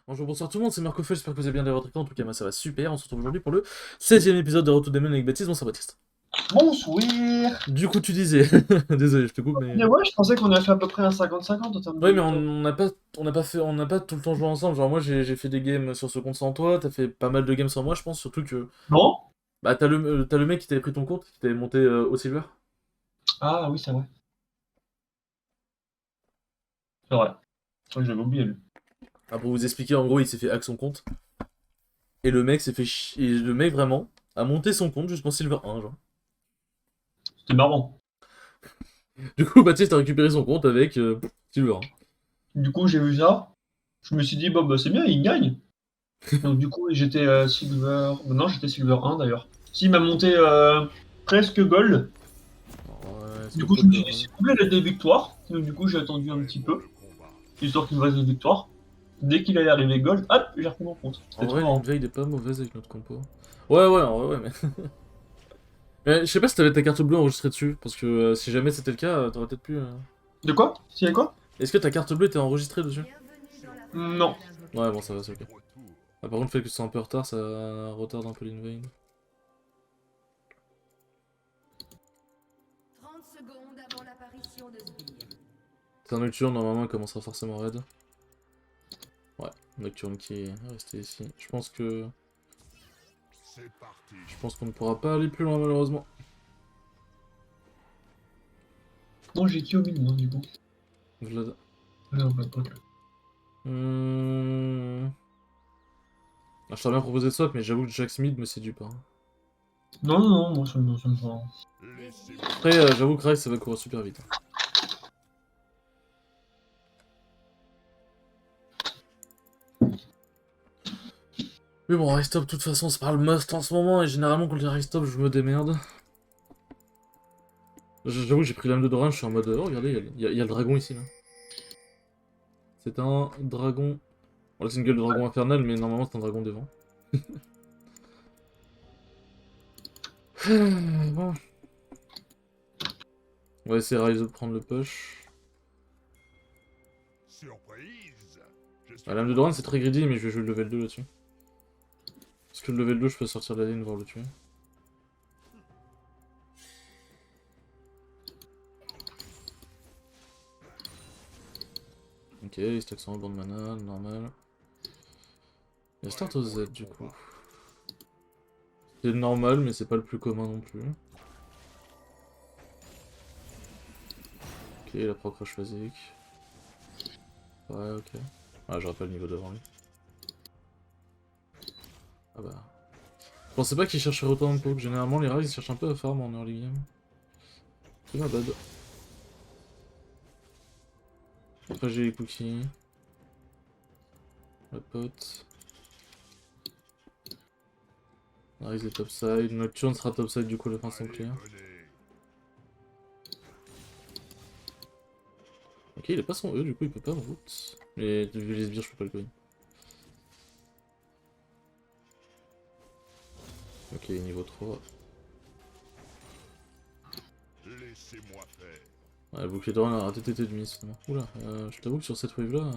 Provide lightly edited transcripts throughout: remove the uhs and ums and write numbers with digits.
Bonjour, bonsoir tout le monde, c'est Marco Fell, j'espère que vous allez bien dans votre écran. En tout cas, moi ça va super. On se retrouve aujourd'hui pour le 16e épisode de Retour des Mêmes avec Baptiste. Bonsoir Baptiste. Bonsoir. Du coup, tu disais. Désolé, je te coupe, mais. Mais ouais, je pensais qu'on avait fait à peu près un 50-50 en termes Ouais, mais de on temps. n'a pas tout le temps joué ensemble. Genre, moi j'ai fait des games sur ce compte sans toi, t'as fait pas mal de games sans moi, je pense. Surtout que. Non? Bah, t'as le mec qui t'avait pris ton compte, qui t'avait monté au Silver. Ah oui, c'est vrai. C'est vrai. C'est vrai que j'avais oublié lui. Ah, pour vous expliquer, en gros, il s'est fait hack son compte. Et le mec s'est fait Et le mec vraiment a monté son compte jusqu'en Silver 1, genre. C'était marrant. Du coup, Baptiste a récupéré son compte avec Silver 1. Du coup, j'ai vu ça. Je me suis dit, bon, bah, c'est bien, il gagne. Donc, du coup, j'étais Silver. Non, j'étais Silver 1 d'ailleurs. Si, il m'a monté presque Gold. Ouais, est-ce que Du coup, je me Poker. suis dit, c'est cool, elle a des victoires. Donc, du coup, j'ai attendu un petit peu, histoire qu'il me fasse des victoires. Dès qu'il allait arriver Gold, hop, j'ai repris mon compte. En C'était trop vrai, marrant. l'invade est pas mauvaise avec notre compo. Ouais, ouais, en vrai, ouais, mais. Mais je sais pas si t'avais ta carte bleue enregistrée dessus, parce que si jamais c'était le cas, t'aurais peut-être pu. De quoi? S'il y a quoi? Est-ce que ta carte bleue était enregistrée dessus? Non. Ouais, bon, ça va, c'est ok. Ah, par contre, le fait que ce soit un peu en retard, ça retarde un peu l'invade. 30 secondes avant l'apparition de Sbire. C'est un nocturne, normalement, il commencera forcément raid. Ouais, nocturne qui est resté ici. Je pense que. Je pense qu'on ne pourra pas aller plus loin, malheureusement. Non, j'ai qui au milieu, moi, du coup? Vlad. Non, bah, ok. Hmm... Ah, je t'aurais bien proposé de swap, mais j'avoue que Jack Smith me séduit pas. Non, non, non, moi ça me prend. Après, j'avoue que Rice, ça va courir super vite. Mais bon, Rise Top, de toute façon, c'est pas le must en ce moment, et généralement, quand je dis Rise Top, je me démerde. J'avoue que j'ai pris l'âme de Doran, je suis en mode, oh, regardez, il y a le dragon ici, là. C'est un dragon. Bon, là, c'est une gueule de dragon infernal, mais normalement, c'est un dragon des vents. Bon. On va essayer Rise Up prendre le push. Ah, l'âme de Doran, c'est très greedy, mais je vais jouer le level 2 là-dessus. Parce que le level 2, je peux sortir de la lane, voir le tuer. Ok, il stack son rebond de mana, normal. Il y a start au Z du coup. C'est le normal, mais c'est pas le plus commun non plus. Ok, il a proc rush basique. Ouais, ok. Ah, j'aurais pas le niveau devant lui. Ah bah. Je pensais pas qu'il chercherait autant de poke. Généralement, les rares ils cherchent un peu à farm en early game. C'est ma bad. Après, j'ai les cookies. La pote. Rise est topside. Nocturne sera topside du coup la fin sans clear. Ok, il est pas son E, du coup il peut pas me route. Mais vu les sbires, je peux pas le coin. Ok, niveau 3. Ouais, le bouclier d'or, on a raté TT de miss. Oula, je t'avoue que sur cette wave là.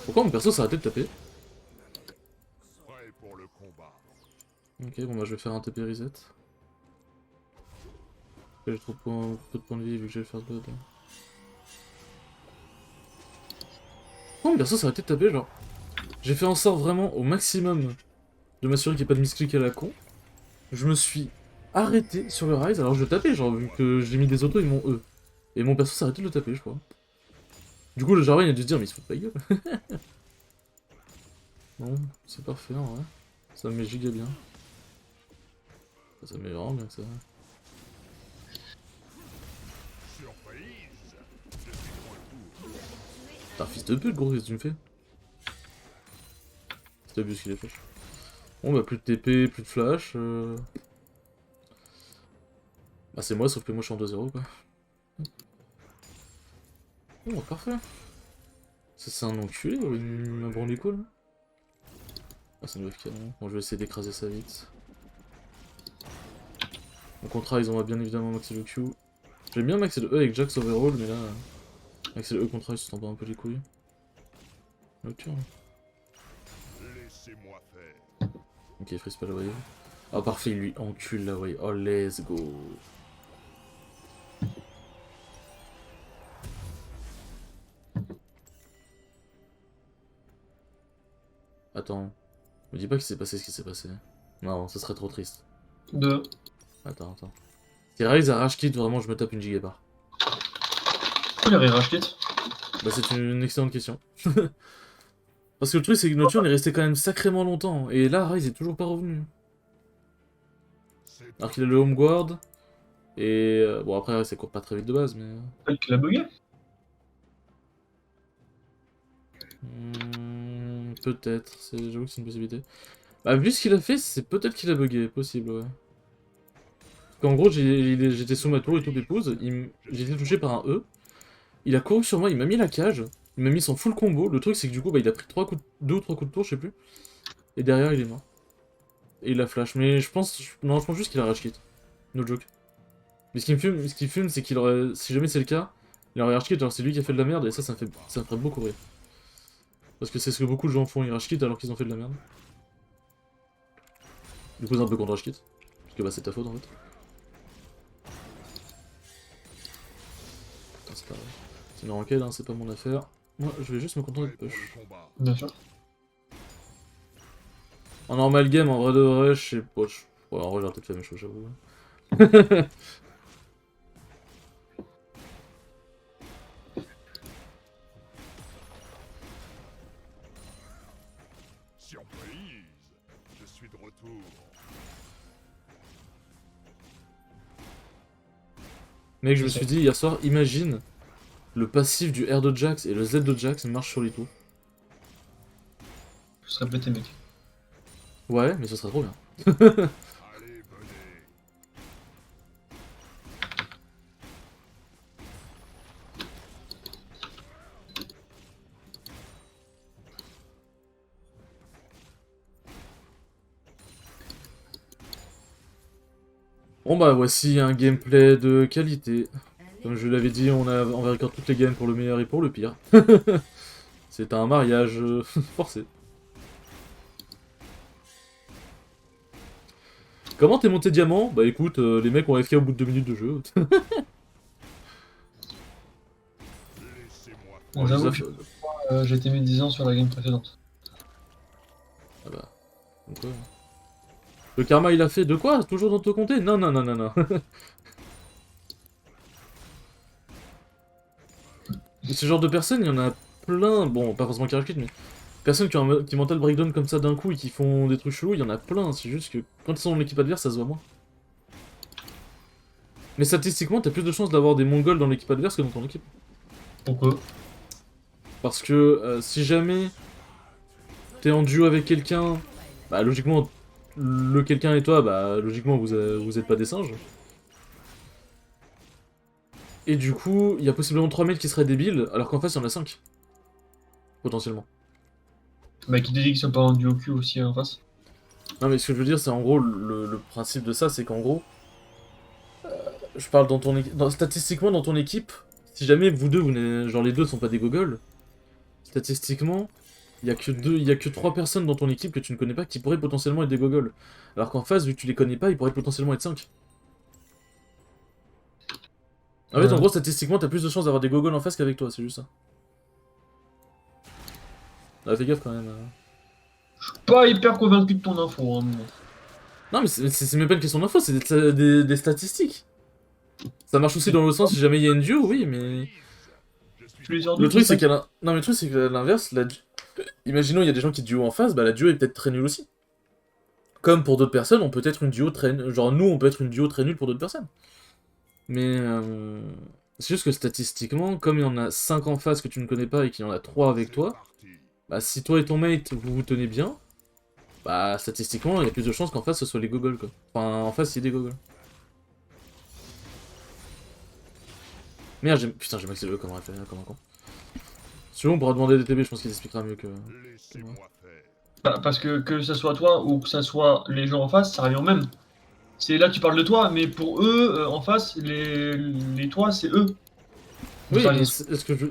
Pourquoi mon perso s'est arrêté de taper? Ok, bon bah je vais faire un TP reset. J'ai trop peu de points de vie vu que j'ai le first blood. Pourquoi mon perso s'est arrêté de taper genre? J'ai fait en sorte vraiment au maximum de m'assurer qu'il n'y ait pas de misclick à la con. Je me suis arrêté sur le rise alors je tapais genre vu que j'ai mis des autos et mon E. Et mon perso s'est arrêté de le taper je crois. Du coup le Jarvan il a dû se dire mais il se fout de pas gueule. Bon, c'est parfait en vrai. Ça me met giga bien. Ça me met vraiment bien que ça. T'es un fils de pute gros, qu'est-ce que tu me fais? C'est abusé ce qu'il a fait. Bon bah plus de TP, plus de flash. Bah c'est moi sauf que moi je suis en 2-0 quoi. Bon bah, parfait. Ça c'est un enculé, il m'a branlé quoi là? Ah c'est une wave canon. Bon je vais essayer d'écraser ça vite. Au contraire, ils ont bien évidemment maxé le Q. J'aime bien maxer le E avec Jax overall, mais là, maxer le E contre, il se s'en bat un peu les couilles. Nocturne. Laissez-moi faire. Ok, freeze pas la wave. Ah, parfait, il lui encule la wave. Oh, let's go. Attends. Me dis pas qu'il s'est passé ce qui s'est passé. Non, ça serait trop triste. De... Attends. Si Ryze a rage kit, vraiment, je me tape une gigabar. Pourquoi il a rage kit? Bah, c'est une excellente question. Parce que le truc, c'est que Nocturne est resté quand même sacrément longtemps. Et là, Ryze est toujours pas revenu. Alors qu'il a le home guard. Et bon, après, ça court pas très vite de base, mais. Peut-être qu'il a bugué. Peut-être, j'avoue que c'est une possibilité. Bah, vu ce qu'il a fait, c'est peut-être qu'il a bugué, possible, ouais. Parce qu'en gros, j'étais sous ma tour et tout épouse, j'ai été touché par un E. Il a couru sur moi, il m'a mis la cage, il m'a mis son full combo. Le truc, c'est que du coup, bah, il a pris 2 ou 3 coups de tour, je sais plus. Et derrière, il est mort. Et il a flash. Mais je pense juste qu'il a rage kit. No joke. Mais ce qui me fume, c'est qu'il aurait. Si jamais c'est le cas, il aurait rage kit, genre c'est lui qui a fait de la merde, et ça me ferait beaucoup rire. Parce que c'est ce que beaucoup de gens font, ils rage kit alors qu'ils ont fait de la merde. Du coup, c'est un peu contre rage kit. Parce que bah, c'est ta faute en fait. Putain, c'est pas vrai. C'est une ranked, hein, c'est pas mon affaire. Moi, je vais juste me contenter de push. Bien sûr. En normal game, en vrai de vrai, je sais pas. Ouais, en vrai, j'aurais peut-être fait mes choses, j'avoue. Surprise. Je suis de retour. Mec, je me suis dit hier soir, imagine le passif du R de Jax et le Z de Jax marche sur les tours. Je serais pété, mec. Ouais, mais ce serait trop bien. Allez, venez. Bon bah voici un gameplay de qualité. Comme je l'avais dit, on va record toutes les games pour le meilleur et pour le pire. C'est un mariage forcé. Comment t'es monté diamant? Bah écoute, les mecs ont AFK au bout de 2 minutes de jeu. Laissez-moi Bon, j'avoue que j'ai été médisant sur la game précédente. Ah bah. Donc, ouais. Le karma il a fait de quoi? Toujours dans ton comté? Non. Et ce genre de personnes, il y en a plein. Bon, pas forcément qui rage quit, mais. Personnes qui mental breakdown comme ça d'un coup et qui font des trucs chelous, il y en a plein. C'est juste que quand ils sont dans l'équipe adverse, ça se voit moins. Mais statistiquement, t'as plus de chances d'avoir des mongols dans l'équipe adverse que dans ton équipe. Pourquoi? Parce que si jamais t'es en duo avec quelqu'un, bah logiquement, le quelqu'un et toi, bah logiquement vous êtes pas des singes. Et du coup, il y a possiblement 3 mecs qui seraient débiles, alors qu'en face il y en a 5. Potentiellement. Bah, qui te dit qu'ils sont pas en duo Q aussi en face? Non mais ce que je veux dire, c'est en gros, le principe de ça, c'est qu'en gros, je parle dans ton équipe, statistiquement dans ton équipe, si jamais vous deux, genre les deux sont pas des gogoles, statistiquement, il y a que 3 personnes dans ton équipe que tu ne connais pas qui pourraient potentiellement être des gogoles. Alors qu'en face, vu que tu les connais pas, ils pourraient potentiellement être 5. En fait, en gros, statistiquement, t'as plus de chances d'avoir des gogoles en face qu'avec toi, c'est juste ça. Ah, fais gaffe quand même. Pas hyper convaincu de ton info, hein. Non, mais c'est même pas une question d'info, c'est des statistiques. Ça marche aussi dans l'autre sens si jamais il y a une duo, oui, mais. Tu les as Le truc, c'est qu'à non, mais le truc, c'est que l'inverse, imaginons il y a des gens qui duo en face, bah la duo est peut-être très nulle aussi. Comme pour d'autres personnes, on peut être une duo très genre nous, on peut être une duo très nulle pour d'autres personnes. Mais c'est juste que statistiquement, comme il y en a 5 en face que tu ne connais pas et qu'il y en a 3 avec toi, parti. bah si toi et ton mate vous vous tenez bien, bah statistiquement il y a plus de chances qu'en face ce soit les gogoles quoi. Enfin en face il y ait des gogoles. Merde, putain j'ai maxé le E comme un con. Si on pourra demander des TB, je pense qu'il expliquera mieux que. Laissez-moi faire. Bah, parce que ça soit toi ou que ça soit les gens en face, ça revient au même. C'est là tu parles de toi, mais pour eux, en face, les toits, c'est eux. Oui, Enfin, mais ils- est-ce que je...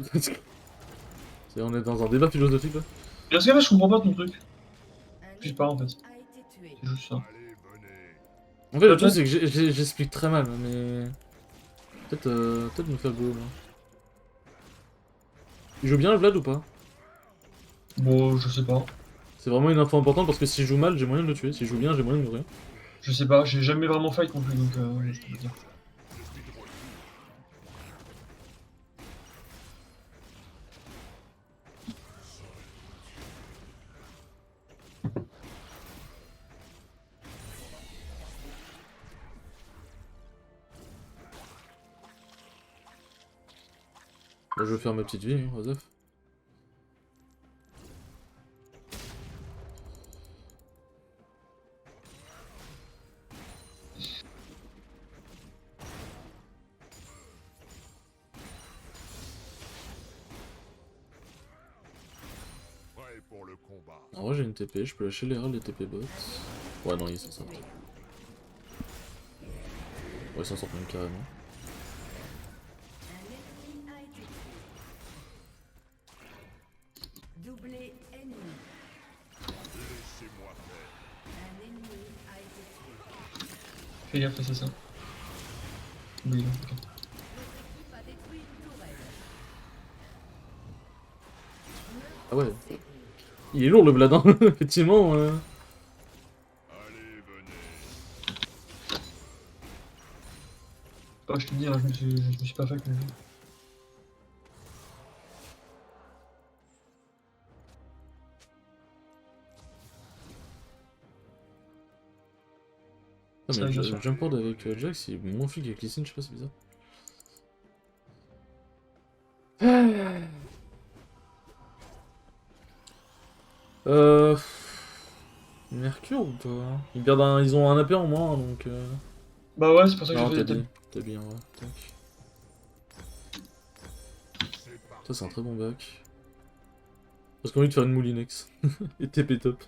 On est dans un débat philosophique là. Parce que je comprends pas ton truc. Un Je sais pas en fait. ennemi a été tué. C'est juste ça. Allez, venez. En fait, le truc Peut-être. c'est que j'explique très mal, mais... Peut-être me faire go, moi. Il joue bien le Vlad ou pas? Bon, je sais pas. C'est vraiment une info importante parce que s'il joue mal, j'ai moyen de le tuer. S'il joue bien, j'ai moyen de mourir. Je sais pas, j'ai jamais vraiment fight contre lui, donc je peux pas dire. Bah, je vais faire ma petite vie, hein, Joseph. Prêt pour le combat. En vrai, j'ai une TP, je peux lâcher les râles des TP bots. Ouais, non, ils s'en sortent. Ouais, ils s'en sortent même carrément. Un ennemi a été tué. Doublé ennemi. Laissez-moi faire. Un ennemi a été tué. Fais gaffe, c'est ça. Oui, ok. Votre équipe a détruit une tourelle. Ah ouais. Il est lourd le Vlad, hein. Effectivement. Allez, venez. Bah, je te dis, hein, je me suis pas fait avec le jeu. Ah, Ça, mais bien le sûr. jump board avec Jax, il est moins flic avec Lysine, je sais pas, c'est bizarre. Euh... Mercure ou pas? Ils ont un AP en moins, donc... Bah ouais, c'est pour ça que Non, j'ai fait des t'as bien, ouais. Tac. C'est parti. Ça, c'est un très bon bac. Parce qu'on a envie de faire une moulinex. Et TP top.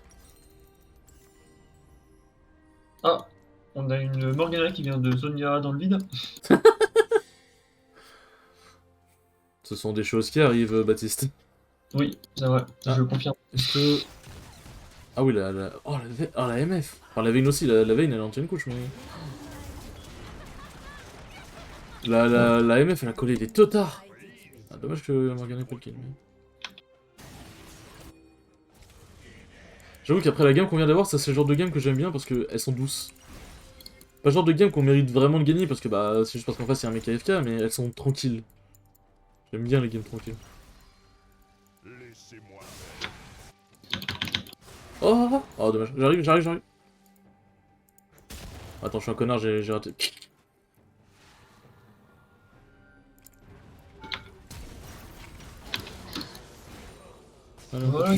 Ah, on a une Morgana qui vient de Zonia dans le vide. Ce sont des choses qui arrivent, Baptiste. Oui, c'est vrai, Ah. je le confirme. Est-ce que... Ah oui, Oh, la MF. Enfin, la Vayne aussi, la Vayne, elle en tient une couche, mais... La MF, elle a collé des teutards. Ah, dommage que Morgana ait pas le kill, mais... J'avoue qu'après la game qu'on vient d'avoir, ça c'est le genre de game que j'aime bien parce qu'elles sont douces. Pas le genre de game qu'on mérite vraiment de gagner parce que bah c'est juste parce qu'en face il y a un mec AFK, mais elles sont tranquilles. J'aime bien les games tranquilles. Laissez-moi faire. Oh dommage, j'arrive. Attends, je suis un connard, j'ai raté. Ah, non, Ouais.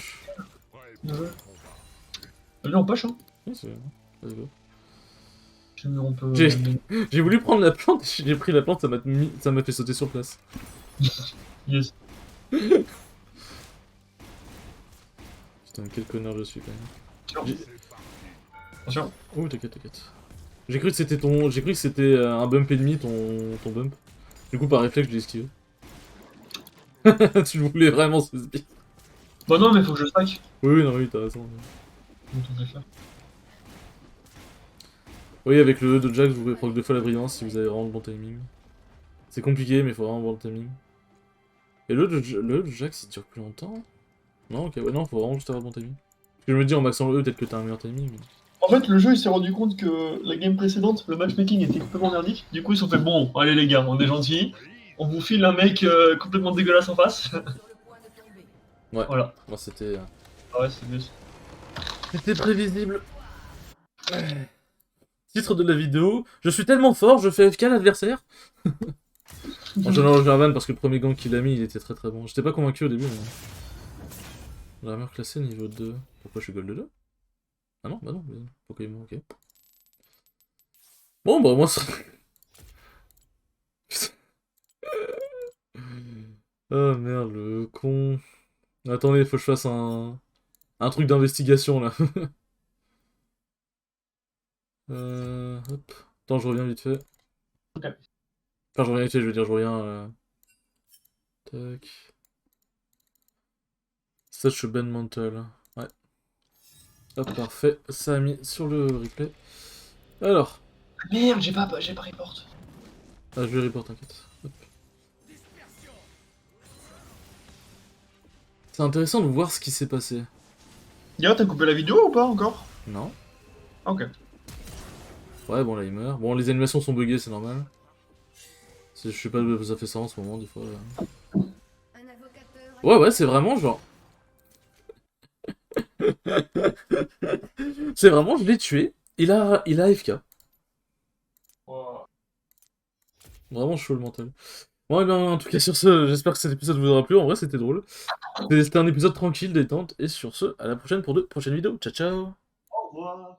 Prêt Ouais. pour le combat. Allez, on poche, hein. ouais, c'est... Let's go. On peut... J'ai voulu prendre la plante, j'ai pris la plante, ça m'a fait sauter sur place. Yes. Putain, quel connard je suis quand même. Attention. Attention. Oh, t'inquiète. J'ai cru que c'était un bump ennemi, ton bump. Du coup, par réflexe, je l'ai esquivé. Tu voulais vraiment ce speed. Bah non, mais faut que je stack. Oui, non, oui, t'as raison. Donc, on va faire. Oui, avec le E de Jax, vous pouvez proc 2 fois la brillance si vous avez vraiment le bon timing. C'est compliqué, mais il faut vraiment avoir le timing. Et le E de Jax, il dure plus longtemps? Non, ok, ouais, non, faut vraiment juste avoir le bon timing. Parce que je me dis, en maxant le E, peut-être que t'as un meilleur timing. Mais... En fait, le jeu, il s'est rendu compte que la game précédente, le matchmaking était complètement merdique. Du coup, ils se sont fait, bon, allez les gars, on est gentils. On vous file un mec complètement dégueulasse en face. Sur le point de tomber. Ouais, Voilà. moi c'était... Ah ouais, c'est mieux. C'était prévisible. Titre de la vidéo, je suis tellement fort, je fais FK l'adversaire. Bon, j'en enlève un van parce que le premier gang qu'il a mis, il était très très bon. J'étais pas convaincu au début, mais... L'armure classée niveau 2. Pourquoi je suis gold 2? Ah non, bah non, mais pourquoi il m'a ok. Bon, bah moi ça... Oh merde, le con... Attendez, faut que je fasse un truc d'investigation là. Hop. Attends, je reviens vite fait. Ok. Enfin, je reviens vite fait, je veux dire, je reviens... Tac. Such a bad mental. Ouais. Hop, parfait. Ça a mis sur le replay. Alors. Merde, j'ai pas report. Ah, je vais report, t'inquiète. Hop. C'est intéressant de voir ce qui s'est passé. D'ailleurs, t'as coupé la vidéo ou pas encore? Non? Ah, ok. Ouais, bon, là, il meurt. Bon, les animations sont buggées, c'est normal. Je sais pas d'où ça fait ça en ce moment, des fois. Un invocateur a Ouais, c'est vraiment genre... C'est vraiment, je l'ai tué. Il a AFK. Wow. Vraiment chaud le mental. Bon, et bien, en tout cas, sur ce, j'espère que cet épisode vous aura plu. En vrai, c'était drôle. C'était un épisode tranquille, détente. Et sur ce, à la prochaine pour de prochaines vidéos. Ciao, ciao! Au revoir.